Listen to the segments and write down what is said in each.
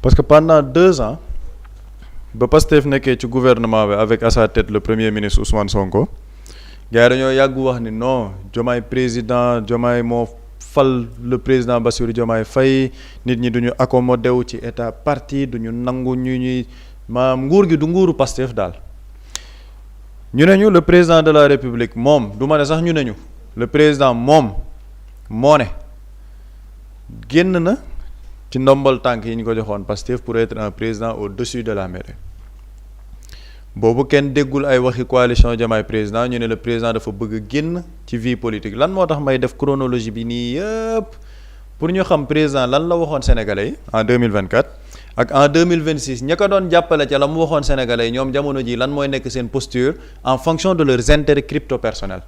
parce que pendant 2 ans ba Pastef nekkee ci gouvernement bi avec à sa tête le premier ministre Ousmane Sonko gars yi dañoo yàgg wax ni non Diomaye président Diomaye moo fal le président Bassirou Diomaye Faye nit ñi duñu accommodé wu ci état parti duñu nangu ñu ñuy maanaam nguur gi du nguuru Pastef daal ñu ne ñu le président de la République moom du ma ne sax ñu ne ñu le président moom moo ne génn na ci ndombal tànk yi ñu ko joxoon Pastef pour être un président au-dessus de la mêlée boobu kenn déggul ay waxi coalition Diomaye président ñu ne le président dafa bëgg a génn ci vie politique lan moo tax may def chronologie bi nii yëpp pour ñu xam président lan la waxoon sénégalais yi en 2024 ak en 2026 ña ko doon jàppale ca la mu waxoon sénégalais yi ñoom jamono ji lan mooy nekk seen posture en fonction de leurs intérêts crypto personnels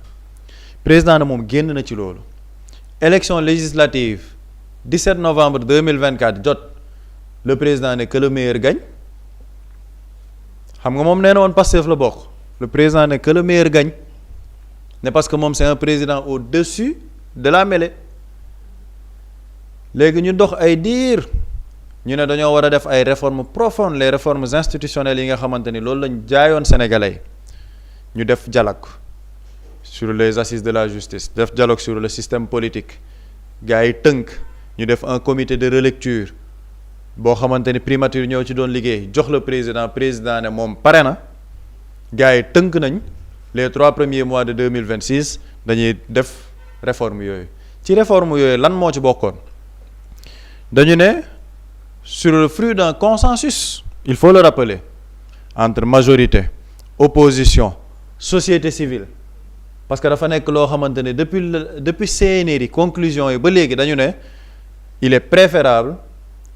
président na moom génn na ci loolu élection législative 17 novembre 2024 jot le président ne que le meilleur gagne xam nga moom nee na woon Pastef la bokk le président ne que le meilleur gagne ne parce que moom c'est un président au-dessus de la mêlée léegi ñu dox ay diir ñu ne dañoo war a def ay réformes profondes les réformes institutionnelles yi nga xamante ni loolu lañ jaayoon sénégalais ñu def dialogue sur les assises de la justice def dialogue sur le système politique gars yi tënk ñu def un comité de relecture boo xamante ni primature ñëw ci doon liggéey jox le président ne moom pare na gars yi tënk nañ les 3 premiers mois de 2026 dañuy def réforme yooyu ci réforme yooyu lan moo ci bokkoon dañu ne sur le fruit d'un consensus il faut le rappeler entre majorité opposition société civile parce que dafa nekk loo xamante ne depuis CNRI conclusion yi ba léegi dañu ne il est préférable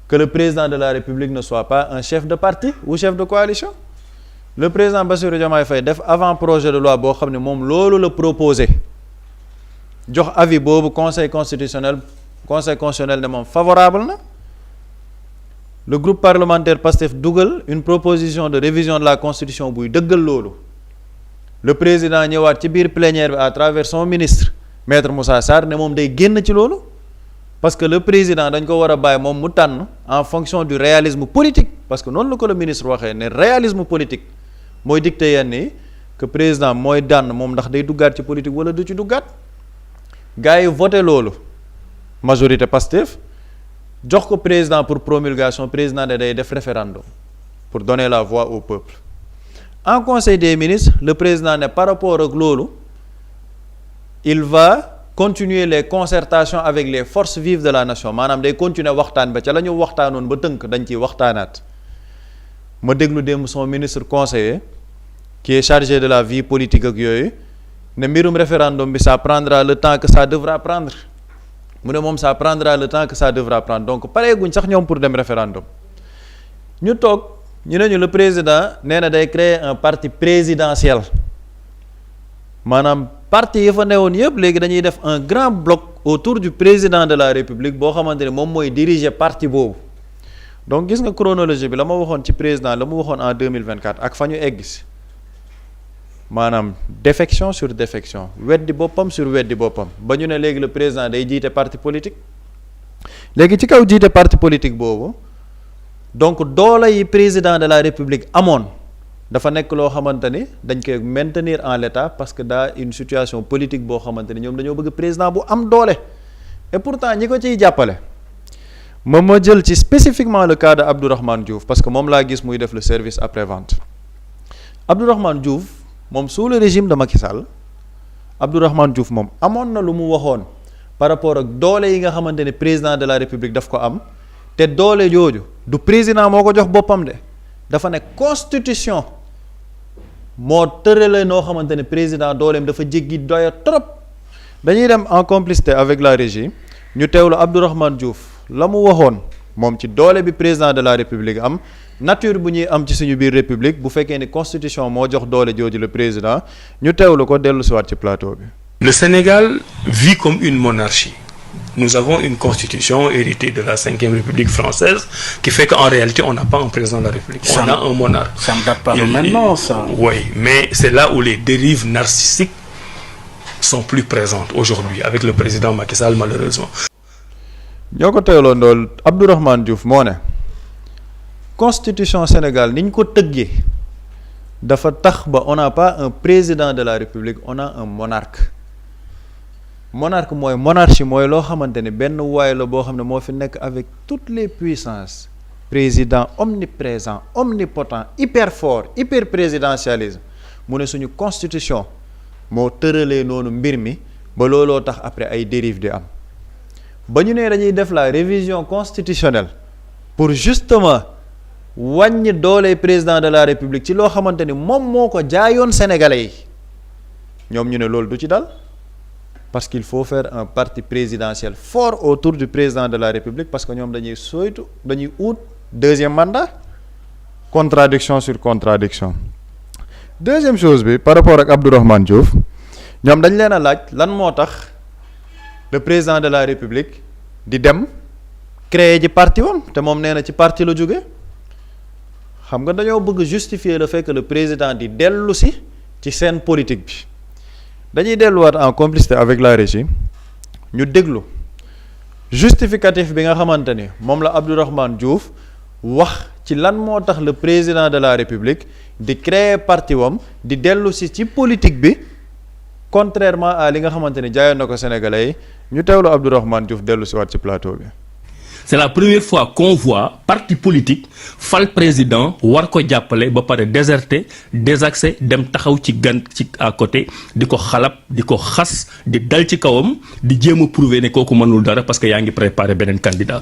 que le président de la République ne soit pas un chef de parti ou chef de coalition le président Bassirou Diomaye Faye def avant projet de loi boo xam ne moom loolu la proposé jox avis boobu conseil constitutionnel ne moom favorable na le groupe parlementaire Pastef dugal une proposition de révision de la constitution buy dëggal loolu le président ñëwaat ci biir plénière bi à travers son ministre maître Moussa Sarr ne moom day génn ci loolu parce que le président dañ ko war a bàyyi moom mu tànn en fonction du réalisme politique parce que noonu la ko le ministre waxee ne réalisme politique mooy dicté yenn yi que président mooy dànn moom ndax day duggaat ci politique wala du ci duggaat gars yi voté loolu majorité Pastef jox ko président pour promulgation président de day def référendum pour donner la voix au peuple en conseil des ministres le président ne par rapport ak loolu il va continuer les concertations avec les forces vives de la nation maanaam day continuer waxtaan ba ca la ñu waxtaanoon ba tënk dañ ciy waxtaanaat ma déglu démb son ministre conseiller qui est chargé de la vie politique ak yooyu ne mbirum référendum bi ça prendra le temps que ça devra prendre mu ne moom ça prendra le temps que ça devra prendre donc pareeguñ sax ñoom pour dem référendum ñu toog ñu ne ñu le président nee na day créer un parti présidentiel maanaam parti yi fa newoon yëpp léegi dañuy def un grand bloc autour du président de la République boo xamante ne moom mooy diriger parti boobu donc gis nga chronologie bi la ma waxoon ci président la mu waxoon en 2024 ak fa ñu egg si maanaam défection sur défection weddi boppam sur weddi boppam ba ñu ne léegi le président day jiite parti politique léegi ci kaw jiite parti politique boobu donc doole yi président de la République amoon dafa nekk loo xamante ni dañ koy maintenir en l'état parce que daa une situation politique boo xamante ni ñoom dañoo bëgg président bu am doole et pourtant ñi ko ciy jàppale ma jël ci spécifiquement le cas de Abdourahmane Diouf parce que moom laa gis muy def le service après-vente Abdourahmane Diouf moom sous le régime de Macky Sall Abdourahmane Diouf moom amoon na lu mu waxoon par rapport ak doole yi nga xamante ni président de la République daf ko am te doole jooju du président moo ko jox boppam de dafa ne constitution moo tërale noo xamante ne président dooleem dafa jéggi doya trop dañuy dem en complicité avec la régie ñu teewlu Abdourahmane Diouf la mu waxoon moom ci doole bi président de la République am nature bu ñuy am ci suñu biir république bu fekkee ni constitution moo jox doole jooju le président ñu teewlu ko dellu si waat ci plateau bi. Le Sénégal vit comme une monarchie. Nous avons une constitution héritée de la 5e République française qui fait qu'en réalité, on n'a pas un président de la République. On a un monarque. Ça ne date pas de maintenant, ça. Oui, mais c'est là où les dérives narcissiques sont plus présentes aujourd'hui avec le président Macky Sall, malheureusement. ñoo ko teewloo ndool Abdourahmane Diouf moo ne constitution Sénégal niñ ko tëggee dafa tax ba on n'a pas un président de la République, on a un monarque. Monarque mooy monarchie mooy loo xamante ni benn waay la boo xam ne moo fi nekk avec toutes les puissances, président omniprésent, omnipotent, hyper fort, hyper présidentialisme. mu ne suñu constitution moo tëralee noonu mbir mi ba looloo tax après ay dérives di am ba ñu ne dañuy def la révision constitutionnelle pour justement wàññi doole président de la République ci loo xamante ni moom moo ko jaayoon sénégalais yi ñoom ñu ne loolu du ci dal parce qu'il faut faire un parti présidentiel fort autour du président de la République parce que ñoom dañuy ut deuxième mandat. Contradiction sur contradiction. Deuxième chose bi par rapport ak Abdourahmane Diouf ñoom dañ leen a laaj lan moo tax le président de la République di dem créer ji parti wam te moom nee na ci parti la jóge xam nga dañoo bëgg justifier le fait que le président di dellu si ci scène politique bi dañuy delluwaat en complicité avec la régie ñu déglu justificatif bi nga xamante ni moom la Abdourahmane Diouf wax ci lan moo tax le président de la République di créer parti wam di dellu si ci politique bi contrairement à li nga xamante ni jaayoon na ko sénégalais yi ñu teewlu Abdourahmane Diouf dellu si waat ci plateau bi. C'est la première fois qu'on voit parti politique fal président war ko jàppale ba pare déserté désaxé dem taxaw ci gan ci à côté di ko xalab di ko xas di dal ci kawam di jéem a prouver ne kooku mënul dara parce que yaa ngi préparé beneen candidat.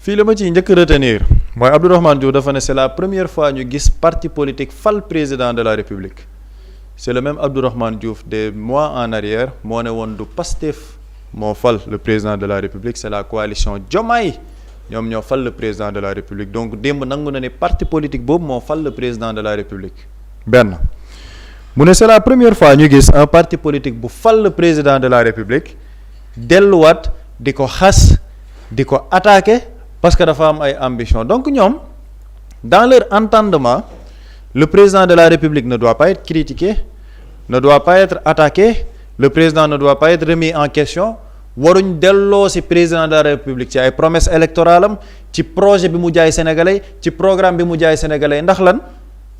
fii la ma ciy njëkk retenir mooy Abdourahmane Diouf dafa ne c'est la première fois ñu gis parti politique fal président de la République c'est le même Abdourahmane Diouf des mois en arrière moo ne woon du Pastef moo fal le président de la République c'est la coalition Diomaye ñoom ñoo fal le président de la République donc démb nangu na ne parti politique boobu moo fal le président de la République benn mu ne c'est la première fois ñu gis un parti politique bu fal le président de la République delluwaat di ko xas di ko attaquer parce que dafa am ay ambition donc ñoom dans leur entendement le président de la République ne doit pas être critiqué ne doit pas être attaqué le président ne doit pas être remis en question waruñ delloo ci président de la République ci ay promesses électorales am ci projet bi mu jaay sénégalais ci programme bi mu jaay sénégalais ndax lan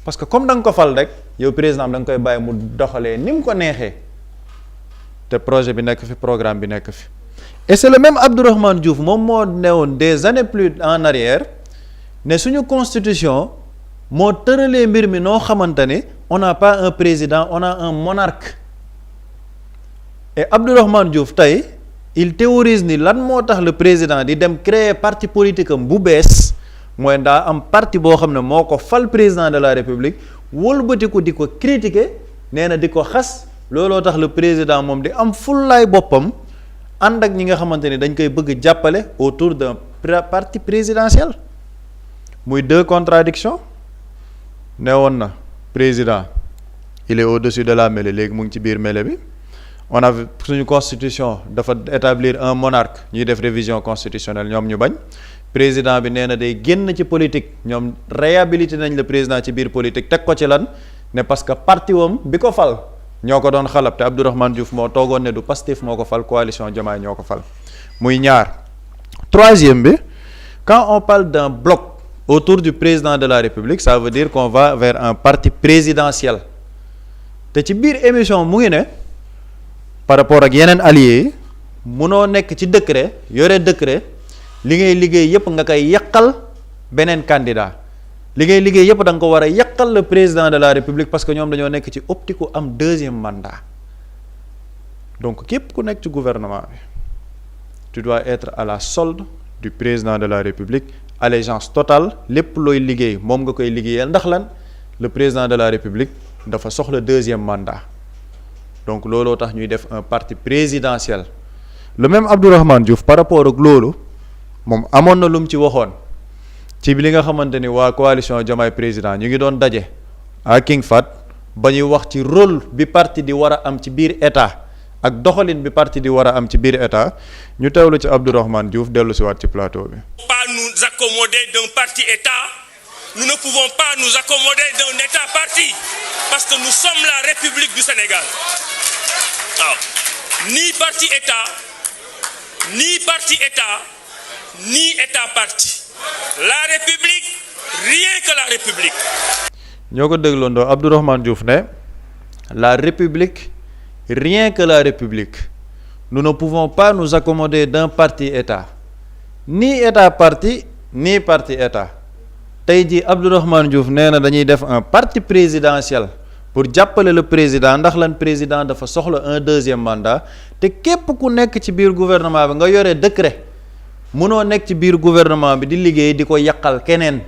parce que comme da nga ko fal rek yow président da nga koy bàyyi mu doxalee ni mu ko neexee te projet bi nekk fi programme bi nekk fi et c'est le même Abdourahmane Diouf moom moo newoon des années plus en arrière ne suñu constitution moo tëralee mbir mi noo xamante ni on n'a pas un président on a un monarque et Abdourahmane Diouf tey il théorise ni lan moo tax le président di dem créer parti politique am bu bees mooy ndaa am parti boo xam ne moo ko fal président de la République wëlbatiku di ko critiquer nee na di ko xas looloo tax le président moom di am fullaay boppam ànd ak ñi nga xamante ni dañ koy bëgg jàppale autour d'un parti présidentiel muy deux contradictions ne woon na président il est au-dessus de la mêlée léegi mu ngi ci biir mêlée bi on a suñu constitution dafa établir un monarque ñuy def révision constitutionnelle ñoom ñu bañ président bi nee na day génn ci politique ñoom réhabilité nañ le président ci biir politique teg ko ci lan ne parce que parti wam bi ko fal ñoo ko doon xalab te Abdourahmane Diouf moo toogoon ne du Pastef moo ko fal coalition Diomaye ñoo ko fal muy ñaar troisième bi quand on parle d'un bloc autour du président de la République ça veut dire qu'on va vers un parti présidentiel te ci biir émission mu ngi ne par rapport ak yeneen alliés yi munoo nekk ci décret yore décret li ngay liggéey yépp nga koy yàqal beneen candidat li ngay liggéey yépp da nga ko war a yàqal le président de la République parce que ñoom dañoo nekk ci optique am deuxième mandat donc képp ku nekk ci gouvernement bi tu dois être à la solde du président de la République allégeance totale lépp looy liggéey moom nga koy liggéeyal ndax lan le président de la République dafa soxla deuxième mandat donc looloo tax ñuy def un parti présidentiel le même Abdourahmane Diouf par rapport ak loolu moom amoon na lu mu ci waxoon ci li nga xamante ni waa coalition Diomaye président ñu ngi doon daje à King Fahd ba ñuy wax ci rôle bi parti di war a am ci biir état ak doxalin bi parti di war a am ci biir état ñu teewlu ci Abdourahmane Diouf dellu si waat ci plateau bi. Pas nous accommoder d'un parti état, nous ne pouvons pas nous accommoder d'un état parti parce que nous sommes la République du Sénégal. waaw ni parti état ni parti état ni état parti. La République rien que la République. ñoo ko dégloondoo Abdourahmane Diouf ne la République, rien que la République. Nous ne pouvons pas nous accommoder d'un parti-État. Ni État-parti, ni parti-État. tey jii Abdourahmane Diouf nee na dañuy def un parti présidentiel pour jàppale le président ndax lan président dafa soxla un deuxième mandat te képp ku nekk ci biir gouvernement bi nga yore décret mënoo nekk ci biir gouvernement bi di liggéey di ko yàqal keneen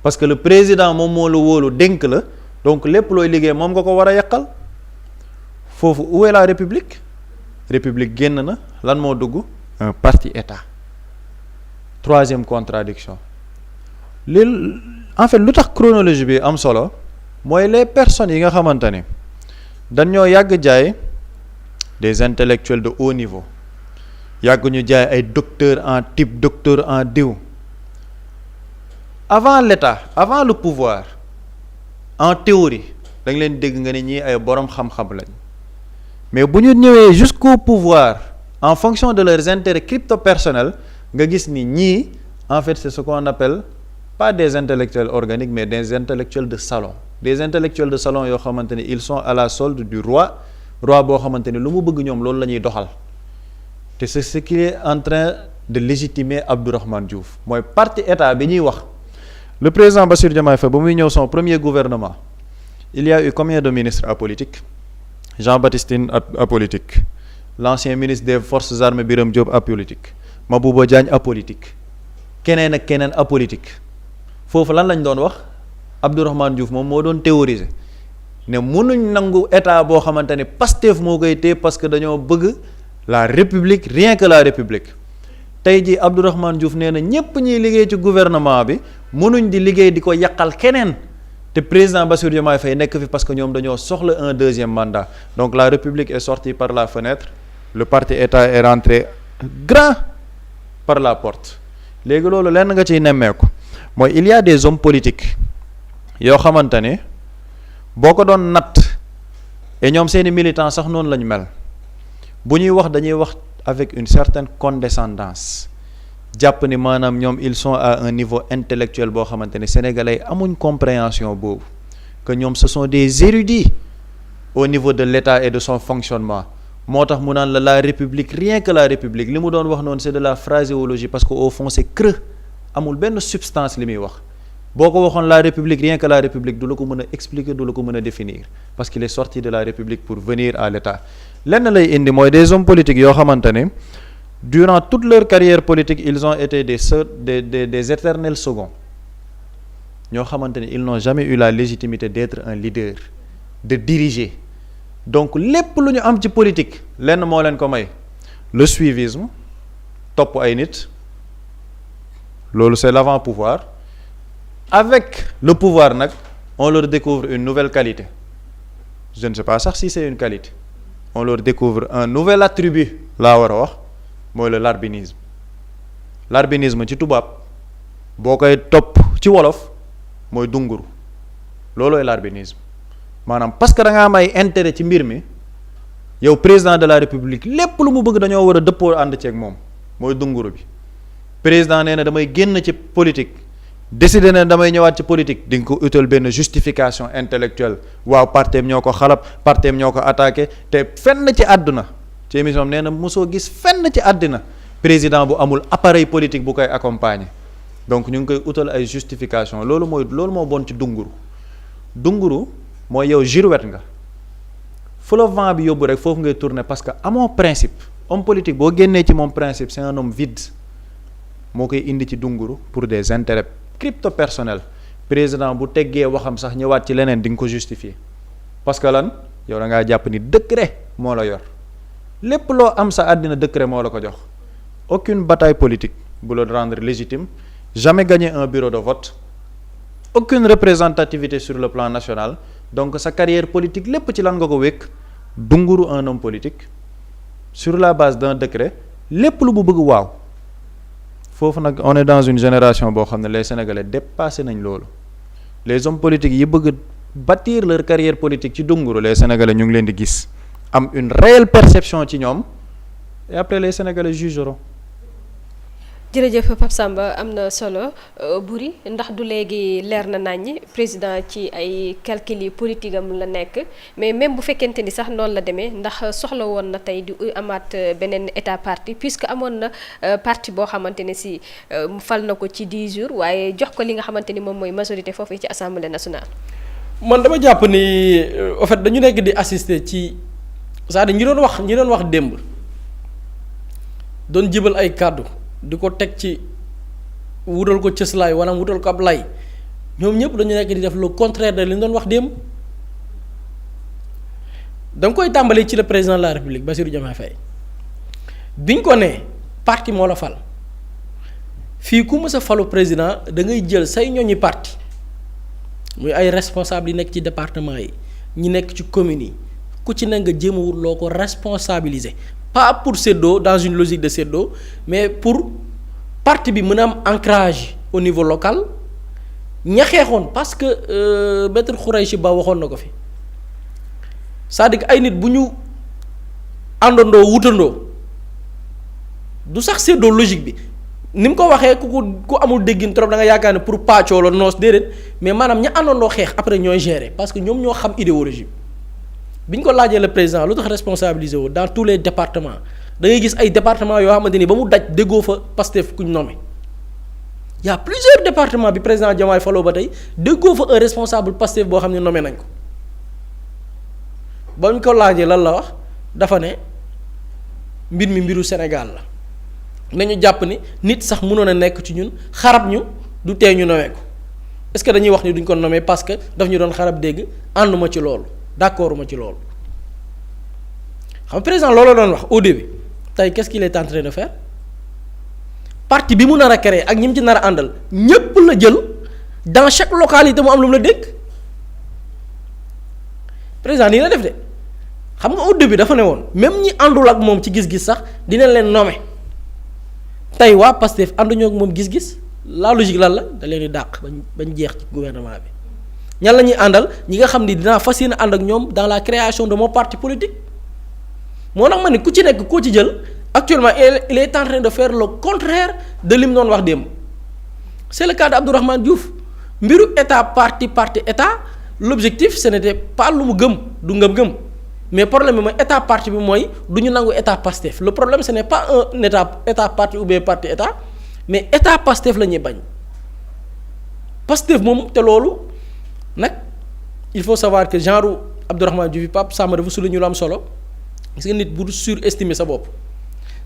parce que le président moom moo la wóolu dénk la donc lépp looy liggéey moom nga ko war a yàqal foofu où est la république génn na lan moo dugg un parti état troisième contradiction li en fait lu tax chronologie bi am solo mooy les personnes yi nga xamante ni dañoo yàgg jaay des intellectuels de haut niveau yàgg ñu jaay ay docteur en type docteur en diw avant l'état avant le pouvoir en théorie da nga leen dégg nga ne ñii ay borom xam-xam lañ mais bu ñu ñëwee jusqu'au pouvoir en fonction de leurs intérêts crypto-personnels nga gis ni ñii en fait c'est ce qu'on appelle pas des intellectuels organiques mais des intellectuels de salon des intellectuels de salon yoo xamante ni ils sont à la solde du roi boo xamante ni lu mu bëgg ñoom loolu la ñuy doxal te c'est ce qui est en train de légitimer Abdourahmane Diouf mooy parti état bi ñuy wax le président Bassirou Diomaye Faye ba muy ñëw son premier gouvernement il y a eu combien de ministres apolitiques Jean-Baptiste Tine apolitique l'ancien ministre des forces armées Birame Diop apolitique Mabouba Diagne apolitique keneen ak keneen apolitique foofu lan lañ doon wax Abdourahmane Diouf moom moo doon théoriser ne mënuñ nangu état boo xamante ne Pastef moo koy téye parce que dañoo bëgg la république rien que la république tey jii Abdourahmane Diouf nee na ñépp ñuy liggéey ci gouvernement bi mënuñ di liggéey di ko yàqal keneen te président Bassirou Diomaye Faye nekk fi parce que ñoom dañoo soxla un deuxième mandat donc la république est sortie par la fenêtre le parti état est rentré grand par la porte léegi loolu lenn nga ciy nemmeeku mooy il y a des hommes politiques yoo xamante ne boo ko doon natt et ñoom seeni militants sax noonu la ñu mel bu ñuy wax dañuy wax avec une certaine condescendance jàpp ni maanaam ñoom ils sont à un niveau intellectuel boo xamante ne sénégalais amuñ compréhension boobu que ñoom ce sont des érudits au niveau de l'État et de son fonctionnement moo tax mu naan la république rien que la république li mu doon wax noonu c'est de la phraséologie parce que au fond c'est creux amul benn substance li muy wax boo ko waxoon la république rien que la république du la ko mën a expliquer du la ko mën a définir parce qu'il est sorti de la république pour venir à l'État lenn lay indi mooy des hommes politiques yoo xamante ne durant toute leur carrière politique ils ont été des éternels seconds ñoo xamante ne ils n'ont jamais eu la légitimité d'être un leader de diriger donc lépp lu ñu am ci politique lenn moo leen ko may le suivisme topp ay nit loolu c'est l'avant-pouvoir avec le pouvoir nag on leur découvre une nouvelle qualité je ne sais pas sax si c'est une qualité on leur découvre un nouvel attribut laa war a wax mooy le larbinisme ci tubaab boo koy topp ci wolof mooy dunguru loolooy larbinisme maanaam parce que da nga am ay intérêt ci mbir mi yow président de la république lépp lu mu bëgg dañoo war a dëppoo ànd ceeg moom mooy dunguru bi président nee na damay génn ci politique décidé na damay ñëwaat ci politique di nga ko utal benn justification intellectuelle waaw parteem ñoo ko xalab parteem ñoo ko attaqué te fenn ci àdduna ci émission nee na mosoo gis fenn ci àddina président bu amul appareil politique bu koy accompagner donc ñu ngi koy utal ay justification loolu moo bon ci dunguru mooy yow girouette nga fu la vent bi yóbbu rek foofu ngay tourner parce que amoo principe homme politique boo génnee ci moom principe c'est un homme vide moo koy indi ci dunguru pour des intérêts crypto personnels président bu teggee waxam sax ñëwaat ci leneen di nga ko justifier parce que lan yow da ngaa jàpp ni décret moo la yor lépp loo am sa àddina décret moo la ko jox aucune bataille politique bu la rendre légitime jamais gagner un bureau de vote aucune représentativité sur le plan national donc sa carrière politique lépp ci lan nga ko wékk dunguru un homme politique sur la base d'un décret lépp lu mu bëgg waaw foofu nag on est dans une génération boo xam ne les Sénégalais dépassé nañ loolu les hommes politiques yi bëgg bâtir leur carrière politique ci dunguru les Sénégalais ñu ngi leen di gis am une réelle perception ci ñoom et après les Sénégalais jugeront. jërëjëf Pape Samba am na solo Boury ndax du léegi leer na naññ président ci ay calcul yi politique am la nekk mais même bu fekkente ni sax noonu la demee ndax soxla woon na tey di amaat beneen état parti puisque amoon na parti boo xamante ne si fal na ko ci 10 jours waaye jox ko li nga xamante ni moom mooy majorité foofu ci assemblée nationale. man dama jàpp ni en fait dañu nekk di assister ci c'est-à-dire ñi doon wax démb doon jibal ay kàddu di ko teg ci wutal ko cëslaay wala wutal ko ab lay ñoom ñëpp dañu nekk di def le contraire de li ñu doon wax démb da nga koy tàmbalee ci le président de la république Bassirou Diomaye Faye biñ ko nee parti moo la fal fii ku mës a falu président da ngay jël say ñoñi parti muy ay responsable yi nekk ci département yi ñi nekk ci communes yi ku ci ne nga jéem a wut loo ko responsabiliser. Pas pour séddoo dans une logique de séddoo mais pour parti bi mën a am ancrage au niveau local ñaxeexoon parce que Maître Khoureychi Ba waxoon na ko fi c'est-à-dire ay nit bu ñu àndandoo wutandoo du sax séddoo logique bi ni mu ko waxee ku amul déggin trop da nga yaakaar ne pour pàccoo la noos déedéet mais maanaam ña àndandoo xeex après ñooy gérer parce que ñoom ñoo xam idéologie bi ñu ko laajee le président lu tax responsabilisé wu dans tous les départements da ngay gis ay départements yoo xamante ni ba mu daj déggoo fa Pastef kuñ nommé y a plusieurs départements bi président Diomaye faloo ba tey déggoo fa un responsable Pastef boo xam ne nommé nañ ko ba ñu ko laajee lan la wax dafa ne mbir mi mbiru Sénégal la nañu jàpp ni nit sax mënoon a nekk ci ñun xarab ñu du tee ñu nommé ko est-ce que dañuy wax ni duñ ko nommé parce que daf ñu doon xarab dégg ànduma ci loolu. d'accord ma ci loolu xam président loolu doon wax au début tey qu'est-ce qu'il est en train de faire parti bi mu nar a créer ak ñi mu ci nar a àndal ñépp la jël dans chaque localité mu am lu mu la dégg président nii la def de xam nga au début dafa ne woon même ñi àndul ak moom ci gis-gis sax dinañ leen nommer tey waa Pastef ànduñoo ak moom gis-gis la logique lan la da leen di dàq bañ jeex ci gouvernement bi. ñan la ñuy àndal ñi nga xam ni dinaa fas yéene ànd ak ñoom dans la création de mon parti politique moo tax ma ne ku ci nekk koo ci jël actuellement il est en train de faire le contraire de li mu doon wax démb c'est le cas d'Abdourahmane Diouf mbiru état parti état l'objectif ce n'était pas lu mu gëm du ngëm-ngëm mais problème bi mooy état parti bi mooy du ñu nangu état Pastef le problème ce n'est pas un état parti ou bien parti état mais état Pastef la ñuy bañ Pastef moom te loolu. nag il faut savoir que genre Abdourahmane Diouf Pape Samba dafa souligner lu am solo parce que nit bu surestimer sa bopp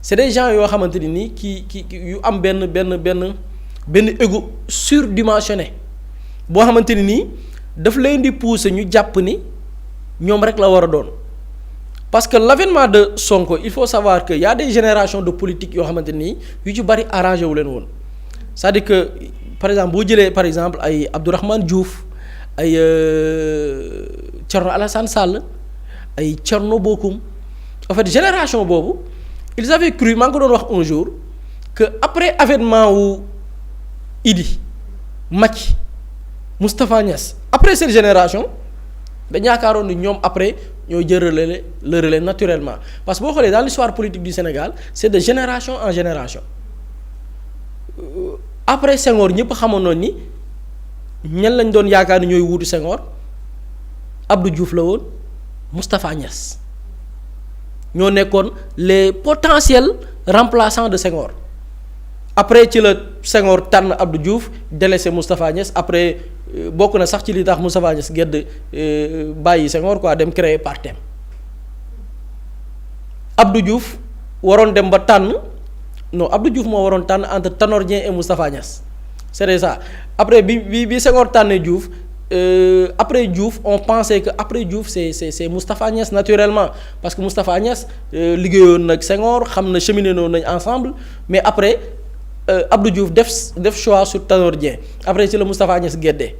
c'est des gens yoo xamante ni nii ki yu am benn ego surdimensionné boo xamante ni nii daf leen di pousser ñu jàpp ni ñoom rek la war a doon parce que l'avènement de Sonko il faut savoir que y a des générations de politique yoo xamante nii yu ci bari arrangé wu leen woon c'est-à-dire que par exemple boo jëlee par exemple ay Abdourahmane Diouf ay Thierno Alassane Sall ay Thierno Bocoum en fait génération boobu ils avaient cru maa ngi ko doon wax un jour que après avènement wu Idi Macky Moustapha Niasse après cette génération dañ yaakaaroon ni ñoom après ñoo jël le relais naturellement parce que boo xoolee dans l'histoire politique du Sénégal c'est de génération en génération après Senghor ñëpp xamoon noonu ni ñan lañ doon yaakaar ni ñooy wuutu Senghor Abdou Diouf la woon Moustapha Niasse ñoo nekkoon les potentiels remplaçants de Senghor après ci la Senghor tànn Abdou Diouf délaissé Moustapha Niasse après bokk na sax ci li tax Moustapha Niasse gedd bàyyi Senghor quoi dem créer partem Abdou Diouf waroon dem ba tànn non Abdou Diouf moo waroon tànn entre Tanor Dieng et Moustapha Niasse c'est ça après bi Senghor tànnee Diouf après Diouf on pensait que après Diouf c'est Moustapha Niasse naturellement parce que Moustapha Niasse liggéeyoon nag Senghor xam na cheminé noonu nañ ensemble mais après Abdou Diouf def choix sur Tanor Dieng après ci la Moustapha Niasse géddee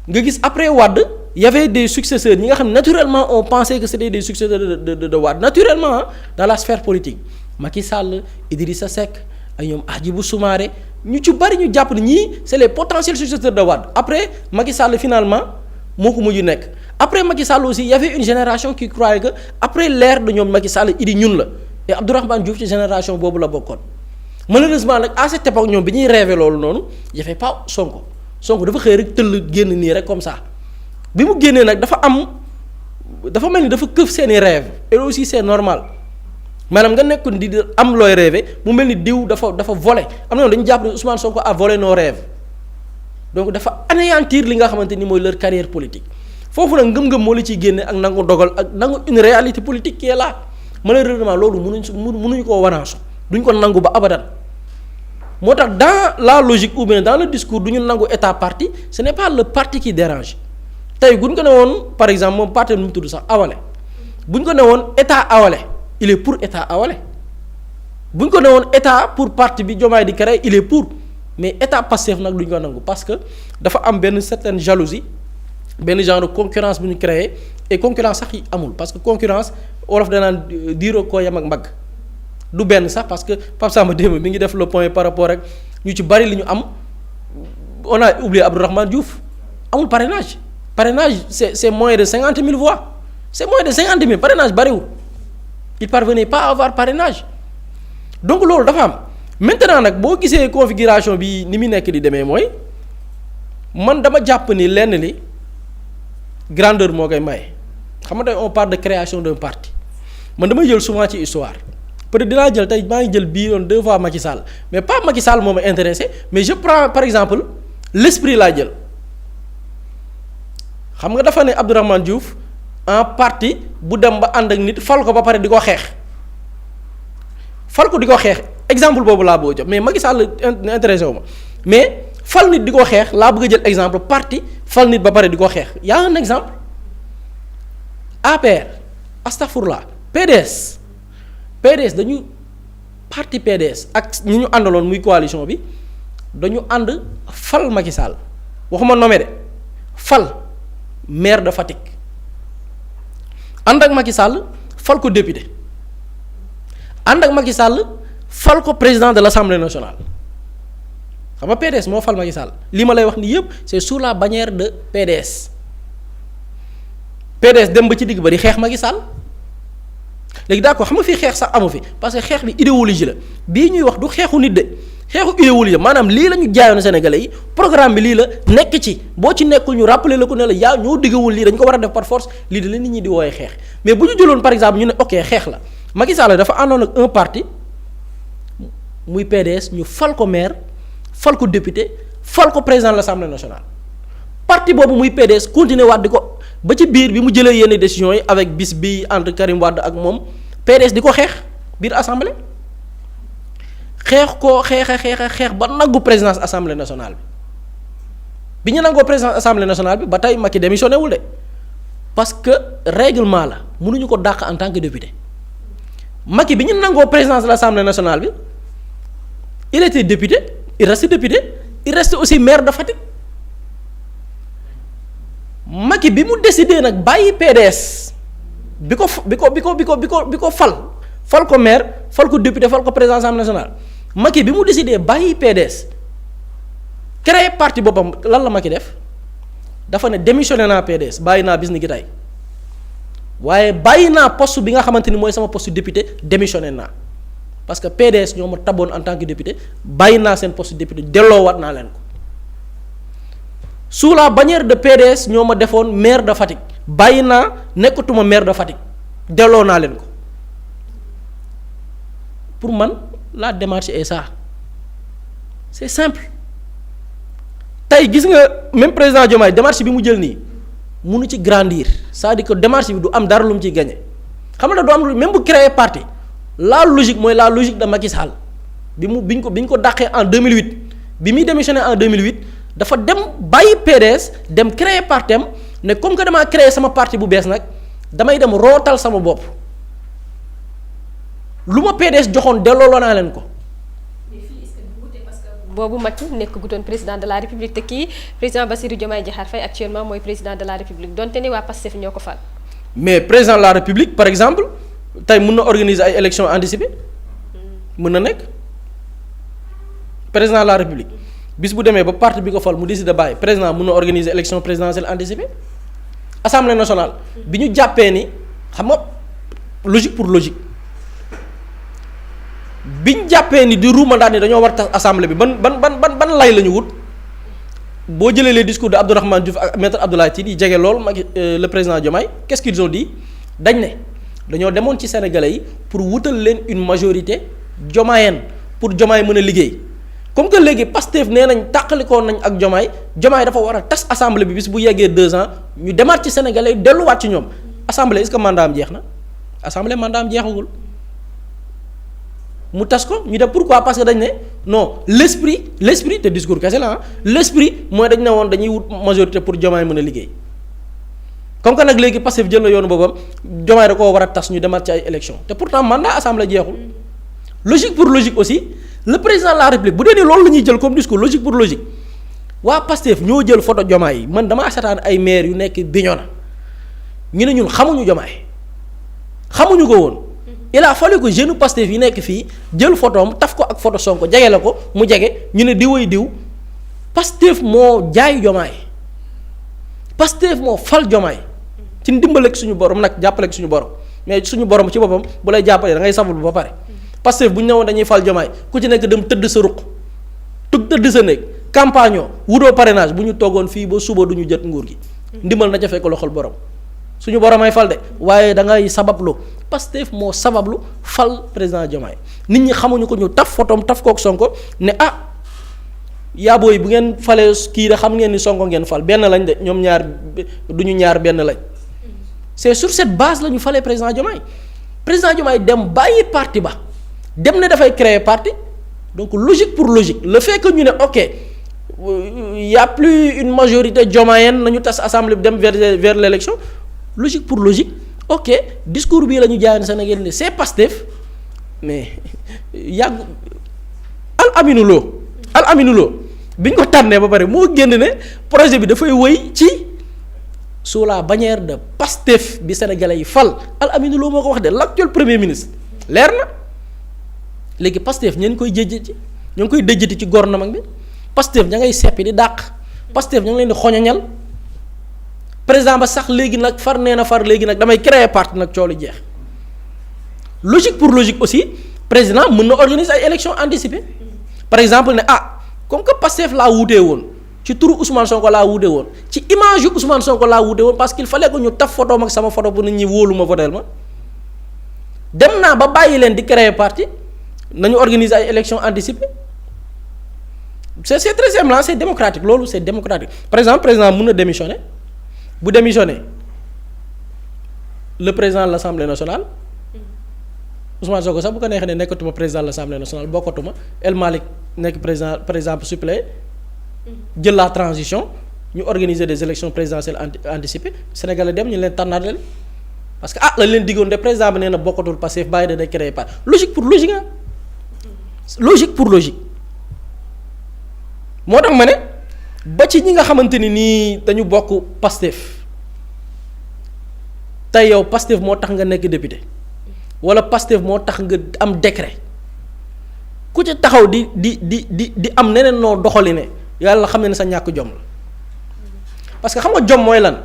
nga gis après Wade y avait des successeurs ñi nga xam ne naturellement on pensait que c'était des successeurs de Wade naturellement dans la sphère politique Macky Sall Idrissa Seck ay ñoom Hadjibou Soumaré ñu ci bari ñu jàpp ne ñii c'est les potentiels successeurs de Wade après Macky Sall finalement moo ko mujj nekk après Macky Sall aussi y avait une génération qui croyait que après l'ère de ñoom Macky Sall Idi ñun la et Abdourahmane Diouf ci génération boobu la bokkoon malheureusement nag à cette époque ñoom bi ñuy rêvé loolu noonu y avait pas Sonko dafa xëy rek tëll génn nii rek comme ça bi mu génnee nag dafa mel ni dafa këf seeni rêve et aussi c'est normal maanaam nga nekk di am looy rêvé mu mel ni diw dafa volé am na dañu jàpp ne Ousmane Sonko a volé nos rêves donc dafa anéantir li nga xamante ni mooy leur carrière politique foofu nag ngëm-ngëm moo la ciy génne ak nangu dogal ak nangu une réalité politique qui est là malheureusement loolu mënuñu koo wanaasu duñ ko nangu ba abadan moo tax dans la logique ou bien dans le discours du ñu nangu état parti ce n'est pas le parti qui dérange tey buñ ko ne woon par exemple moom parti nu mu tudd sax Awalé buñ ko ne woon état Awalé il est pour état Awalé buñ ko ne woon état pour parti bi Diomaye di créer il est pour mais état Pastef nag duñ ko nangu parce que dafa am benn certaine jalousie benn genre de concurrence bu ñu créé et concurrence sax yi amul parce que concurrence wolof danaan diiroo koo yem ak mbagg du benn sax parce que Pape Samba démb mi ngi def le point par rapport ak ñu ci bari li ñu am on a oublié Abdourahmane Diouf amul parrainage c'est moins de 50 000 voix c'est moins de 50 000 parrainage bariwul il parvenait pas à avoir parrainage donc loolu dafa am maintenant nag boo gisee configuration bi ni mu nekk di demee mooy man dama jàpp ni lenn li grandeur moo koy maye xam nga tey on parle de création d'un parti man damay jël souvent ci histoire peut-être dinaa jël tey maa ngi jël bii yoon 2 fois Macky Sall mais pas Macky Sall moo ma intéressé mais je prends par exemple l'esprit laa jël xam nga dafa ne Abdourahmane Diouf en parti bu dem ba ànd ak nit fal ko ba pare di ko xeex exemple boobu laa bëgg a jox mais Macky Sall intéressé wu ma mais fal nit di ko xeex laa bëgg a jël exemple parti fal nit ba pare di ko xeex y a un exemple APR astaghfirullah PDS dañu parti PDS ak ñi ñu àndaloon muy coalition bi dañu ànd fal Macky Sall waxuma nommé de fal maire de Fatick ànd ak Macky Sall fal ko député ànd ak Macky Sall fal ko président de l'Assemblée nationale xam nga PDS moo fal Macky Sall li ma lay wax nii yëpp c'est sous la bannière de PDS dem ba ci digg ba di xeex Macky Sall léegi d'accord xam nga fii xeex sax amu fi parce que xeex bi idéologie la bii ñuy wax du xeexu nit de xeexu idéologie maanaam lii la ñu jaayoon Sénégalais yi programme bi lii la nekk ci boo ci nekkul ñu rappeler la ko ne la yaa ñoo diggawul lii dañ ko war a def par force lii de la nit ñi di wooyee xeex mais bu ñu jëloon par exemple ñu ne ok xeex la Macky Sall dafa àndoon ak un parti muy PDS ñu fal ko maire fal ko député fal ko président de l'Assemblée nationale parti boobu muy PDS continuer waat di ko ba ci biir bi mu jëlee yenn décisions yi avec bis bi entre Karim Wade ak moom PDS di ko xeex biir assemblée xeex ba nangu présidence assemblée nationale bi ñu nangoo présidence assemblée nationale bi ba tey Macky démissionné wul de parce que règlement la mënuñu ko dàq en tant que député Macky bi ñu nangoo présidence de l'assemblée nationale bi il était député il reste aussi maire de Fatick Macky bi mu décidé nag bàyyi PDS bi ko fal ko maire fal ko député fal ko président assemblée nationale Macky bi mu décidé bàyyi PDS créer parti boppam lan la Macky def dafa ne démissionné naa PDS bàyyi naa bis ni gi tey waaye bàyyi naa poste bi nga xamante ni mooy sama poste député démissionné naa parce que PDS ñoo ma taboon en tant que député bàyyi naa seen poste député delloowaat naa leen ko sous la bannière de PDS ñoo ma defoon maire de Fatick bàyyi naa nekkatuma maire de Fatick delloo naa leen ko pour man la démarche est ça c'est simple tey gis nga même président Diomaye démarche bi mu jël nii munu ci grandir c'est-à-dire que démarche bi du am dara lu mu ciy gagné xam nga du am même bu créer parti la logique mooy la logique de Macky Sall bi ñu ko dàqee en 2008 bi muy démissionné en 2008 dafa dem bàyyi PDS dem créer parti am ne comme que damaa créer sama parti bu bees nag damay dem rootal sama bopp lu ma PDS joxoon delloo naa leen ko. boobu Macky nekk gutoon président de la République te kii président Bassirou Diomaye Diakhar Faye actuellement mooy président de la République donte ni waa Pastef ñoo ko fal. mais président de la République par exemple tey mën na organiser ay élections anticipées mën na nekk président de la République bis bu demee ba parti bi ko fal mu décide bàyyi président mën na organiser élection présidentielle anticipée assemblée nationale bi ñu jàppee ni xam nga logique pour logique biñ jàppee ni di ruumandaat ni dañoo war a tas assemblée bi ban lay la ñu wut boo jëlee les discours de Abdourahmane Diouf ak maître Abdoulaye Tine yi jege loolu Macky le président Diomaye qu'est-ce qu'ils ont dit dañ ne dañoo demoon ci sénégalais yi pour wutal leen une majorité diomayenne pour Diomaye mën a liggéey comme que léegi Pastef nee nañ tàqalikoon nañ ak Diomaye dafa war a tas assemblée bi bis bu yeggee 2 ans ñu demaat ci sénégalais yi delluwaat ci ñoom assemblée est-ce que mandat am jeex na assemblée mandat am jeexagul mu tas ko ñu def pourquoi parce que dañ ne non l'esprit te discours kese la l'esprit mooy dañ ne woon dañuy wut majorité pour Diomaye mën a liggéey comme que nag léegi Pastef jël na yoonu boobam Diomaye da koo war a tas ñu demaat ci ay élections te pourtant mandat assemblée jeexul logique pour logique aussi le président de la république bu dee ni loolu la ñuy jël comme discours logique pour logique waa Pastef ñoo jël photo Diomaye yi man damaa seetaan ay maire yu nekk Bignona ñu ne ñun xamuñu Diomaye xamuñu ko woon il a fallu que jeune Pastef yi nekk fii jël photoom taf ko ak photo Sonko jege la ko mu jege ñu ne diw ay diw Pastef moo jaay Diomaye Pastef moo fal Diomaye ci ndimbaleeg suñu borom nag jàppaleeg suñu borom mais suñu borom ci boppam bu lay jàppalee da ngay saful ba pare Pastef bu ñu newoon dañuy fal Diomaye ku ci nekk dem tëdd sa ruq tëdd sa néeg campagne wutoo parrainage bu ñu toogoon fii ba suba du ñu jot nguur gi ndimbal na ca fekk loxol borom suñu borom ay fal de waaye da ngay sabablu Pastef moo sabablu fal président Diomaye nit ñi xamuñu ko ñu taf photom taf kook Sonko ne yaabooy bu ngeen falee kii de xam ngeen ni Sonko ngeen fal benn lañ de ñoom ñaar du ñu ñaar benn lañ c'est sur cette base la ñu falee président Diomaye dem bàyyi parti ba dem ne dafay créer parti donc logique pour logique le fait que ñu ne ok y a plus une majorité diomayenne nañu tas assemblée bi dem vers l'élection logique pour logique ok discours bii la ñu jaayoon Sénégal ne c'est Pastef mais yàgg Al Aminou Lo bi ñu ko tànnee ba pare moo génn ne projet bi dafay wëy ci sous la bannière de Pastef bi sénégalais yi fal Al Aminou Lo moo ko wax de l'actuel premier ministre leer na léegi Pastef ñeen koy jëjjati ñoo ngi koy dëjjati ci gouvernement bi Pastef ña ngay seppi di dàq Pastef ña ngi leen di xoñoñal président ba sax léegi nag far léegi nag damay créer parti nag coow lu jeex logique pour logique aussi président mën na organiser ay élections anticipées par exemple ne comme que Pastef laa wuutee woon ci turu Ousmane Sonko laa wuutee woon ci image yu Ousmane Sonko laa wuutee woon parce qu'il fallait que ñu taf photo ak sama photo pour nit ñi wóolu ma voteel ma dem naa ba bàyyi leen di créer parti nañu organiser ay élections anticipées c'est très simple c'est démocratique loolu c'est démocratique par exemple président mën na démissionner bu démissionner le président de l'Assemblée nationale Ousmane Sonko sax bu ko neexee ne nekkatuma président de l'Assemblée nationale bokkatuma El Malick nekk président par exemple suppléant jël la transition ñu organiser des élections présidentielles anticipées Sénégalais dem ñu leen tànnaat leen parce que lañ leen diggoon de président bi nee na bokkatul Pastef bàyyi da day créer pas logique pour logique logique pour logique moo tax ma ne ba ci ñi nga xamante ni nii dañu bokk Pastef tey yow Pastef moo tax nga nekk député wala Pastef moo tax nga am décret ku ci taxaw di am neneen noo doxali ne yàlla xam ne sa ñàkk jom la parce que xam nga jom mooy lan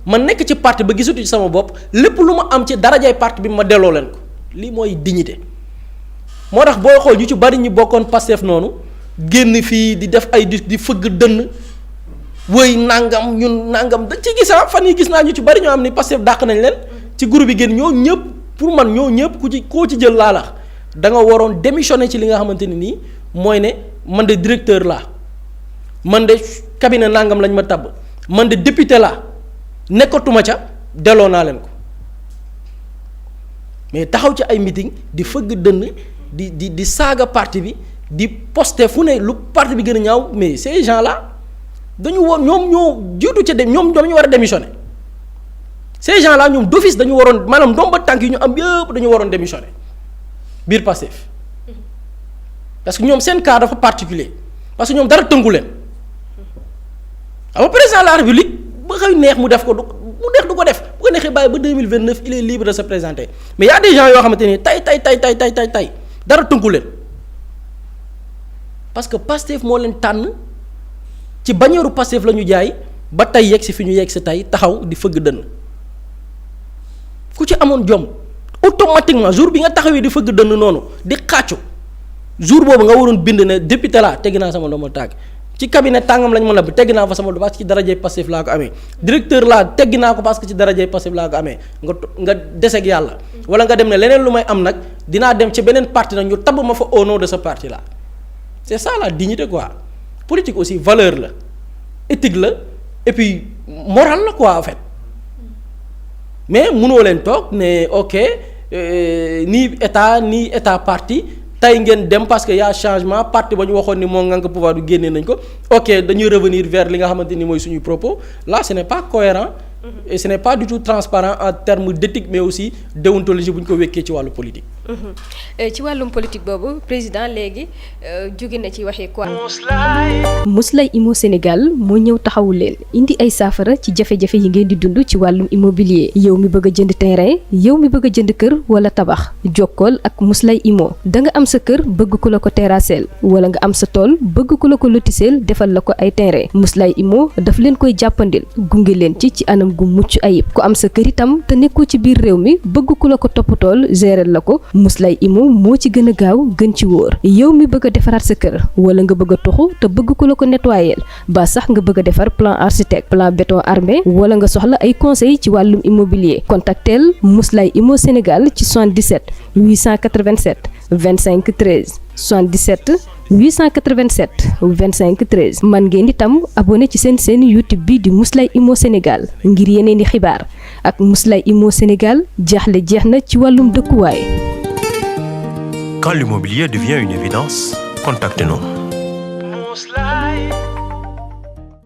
man nekk ci parti ba gisatu ci sama bopp lépp lu ma am ci darajay parti bi ma delloo leen ko lii mooy dignité moo tax booy xool ñu ci bari ñu bokkoon Pastef noonu génn fii di def ay di fëgg dënn wëy nangam ñun nangam dañ ci gis fan yi gis naa ñu ci bari ñoo am ni Pastef dàq nañ leen ci groupe yi génn ñoo ñëpp pour man ñoo ñëpp koo ci jël laa la da nga waroon démissionner ci li nga xamante ni nii mooy ne man de directeur laa man de cabinet nangam lañ ma tabb man de député laa nekkatuma ca delloo naa leen ko mais taxaw ci ay meeting di fëgg dënn di saaga parti bi di poster fu ne lu parti bi gën a ñaaw mais ces gens là dañu war ñoom ñoo jiitu ca dem ñoom ñu war a démissionner ces gens là ñoom d'office dañu waroon maanaam ndomba tànk yi ñu am yëpp dañu waroon démissionner biir Pastef parce que ñoom seen cas dafa particulier parce que ñoom dara tënku leen xam nga président de la République ba xëy neex mu def ko du ko def bu ko neexee bàyyi ba 2029 il est libre de se présenter mais y a des gens yoo xamante ni tay dara tënku leen parce que Pastef moo leen tànn ci bañeeru Pastef la ñu jaay ba tey yegg si fi ñu yegg si tey taxaw di fëgg dënn ku ci amoon jom automatiquement jour bi nga taxawee di fëgg dënn noonu di xàccu jour boobu nga waroon bind ne député laa teggi naa sama ndombal tànk ci cabinet tàngam lañ mën a teggi naa fa sama parce que ci darajay Pastef laa ko amee directeur laa teggi naa ko parce que ci darajay Pastef laa ko amee nga deseeg yàlla wala nga dem ne leneen lu may am nag dinaa dem ci beneen parti nag ñu tabb ma fa au nom de ce parti là c'est ça la dignité quoi politique aussi valeur la éthique la et puis moral la quoi en fait mais mënoo leen toog ne ok ni état parti tey ngeen dem parce que y a changement parti ba ñu waxoon ni moo ngànk pouvoir du génnee nañ ko ok dañuy revenir vers li nga xamante ni mooy suñuy propos là ce n'est pas cohérent et ce n'est pas du tout transparent en termes d'éthique mais aussi déontologie bu ñu ko wekkee ci wàllu politique. ci wàllum politique boobu président léegi jóge na ci waxee quoi. Mously Immo Sénégal moo ñëw taxawu leen indi ay saafara ci jafe-jafe yi ngeen di dund ci wàllum immobilier yow mi bëgg a jënd terrain yow mi bëgg a jënd kër wala tabax jokkool ak Mously Immo da nga am sa kër bëgg ku la ko terrasseel wala nga am sa tool bëgg ku la ko lotiseel defal la ko ay terrain Mously Immo daf leen koy jàppandil gunge leen ci anam gu mucc ayib ku am sa kër itam te nekkoo ci biir réew mi bëgg ku la ko toppatool gérer la ko Mously Immo moo ci gën a gaaw gën ci wóor yow mi bëgg a defaraat sa kër wala nga bëgg a toxu te bëgg ku la ko nettoyer ba sax nga bëgg a defar plan architecte plan béton armé wala nga soxla ay conseil ci wàllum immobilier contactel Mously Immo Sénégal ci 77 887 25 13 77 887 25 13 man ngeen itam abonné ci seen YouTube bi di Mously Immo Sénégal ngir yeneen i xibaar ak Mously Immo Sénégal jaaxle jeex na ci wàllum dëkkuwaay. Quand l'immobilier devient une évidence, contactez-nous.